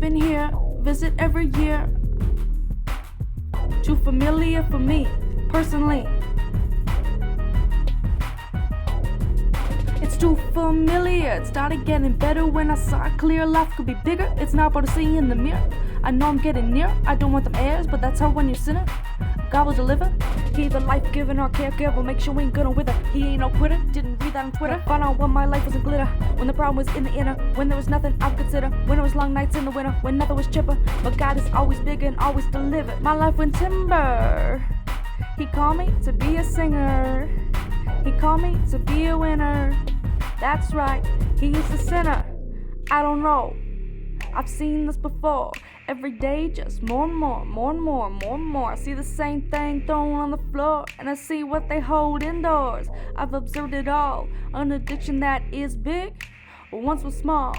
been here, visit every year. Too familiar for me, personally. It's too familiar. It started getting better when I saw it clear. Life could be bigger. It's not about to see in the mirror. I know I'm getting near. I don't want them airs, but that's how when you're sinner. God will deliver. He the life-giving or caregiver. Make sure we ain't gonna wither. He ain't no quitter. Didn't read that on Twitter. Found out when my life wasn't glitter. When the problem was in the inner. When there was nothing I'd consider. When it was long nights in the winter. When nothing was chipper. But God is always bigger and always delivered. My life went timber. He called me to be a singer. He called me to be a winner. That's right, he is a sinner. I don't know, I've seen this before. Every day just more and more, more and more, more and more. I see the same thing thrown on the floor, and I see what they hold indoors. I've observed it all, an addiction that is big, but once was small.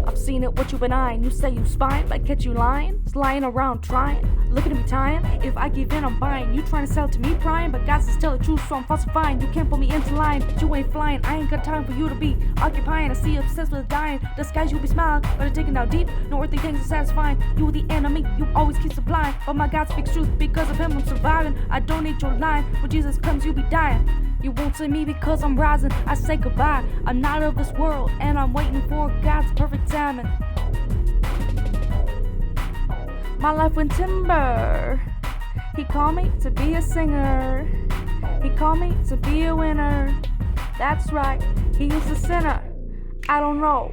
I've seen it, what you benign. You say you spying, but I catch you lying. It's lying around trying, looking at me tying. If I give in, I'm buying. You trying to sell it to me prying, but God says tell the truth, so I'm falsifying. You can't put me into line, but you ain't flying. I ain't got time for you to be occupying. I see you obsessed with dying. Disguise you be smiling, but I'm digging down deep. No earthly things are satisfying. You the enemy, you always keep supplying. But my God speaks truth, because of him I'm surviving. I don't need your line, when Jesus comes you be dying. You won't see me because I'm rising. I say goodbye. I'm not of this world, and I'm waiting for God's perfect timing. My life went timber. He called me to be a singer. He called me to be a winner. That's right, he is a sinner. I don't know,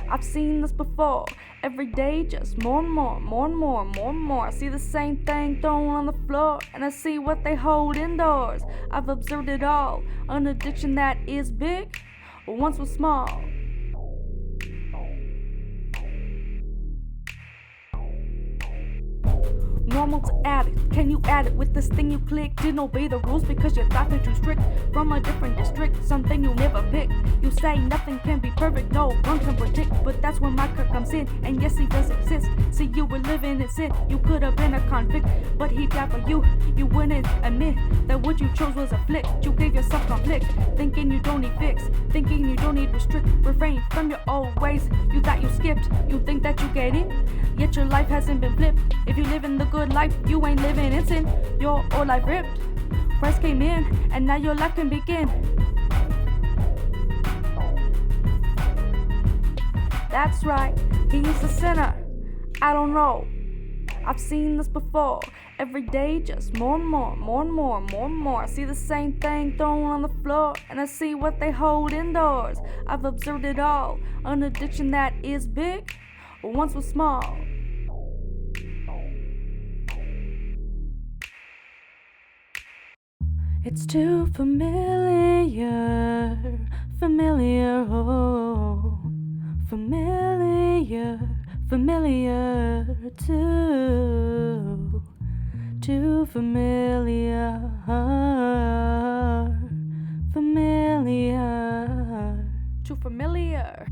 I've seen this before. Every day just more and more, more and more, more and more. I see the same thing thrown on the floor, and I see what they hold indoors. I've observed it all, an addiction that is big, but once was small. Normal to addict, can you add it with this thing you click? Didn't obey the rules because you thought they're too strict. From a different district, something you never picked. You say nothing can be perfect, no one can predict. But that's when my cut comes in, and yes, he does exist. See, you were living in sin, you could have been a convict, but he died for you. You wouldn't admit that what you chose was a flick. You gave yourself conflict, thinking you don't need fix, thinking you don't need restrict. Refrain from your old ways, you thought you skipped. You think that you get it, yet your life hasn't been flipped. If you live in the good life, you ain't living in sin. Your old life ripped. Christ came in, and now your life can begin. That's right, he is a sinner. I don't know, I've seen this before. Every day just more and more, more and more, more and more. I see the same thing thrown on the floor, and I see what they hold indoors. I've observed it all, an addiction that is big, but once was small. It's too familiar, familiar, oh, familiar, familiar, too familiar, familiar, too familiar.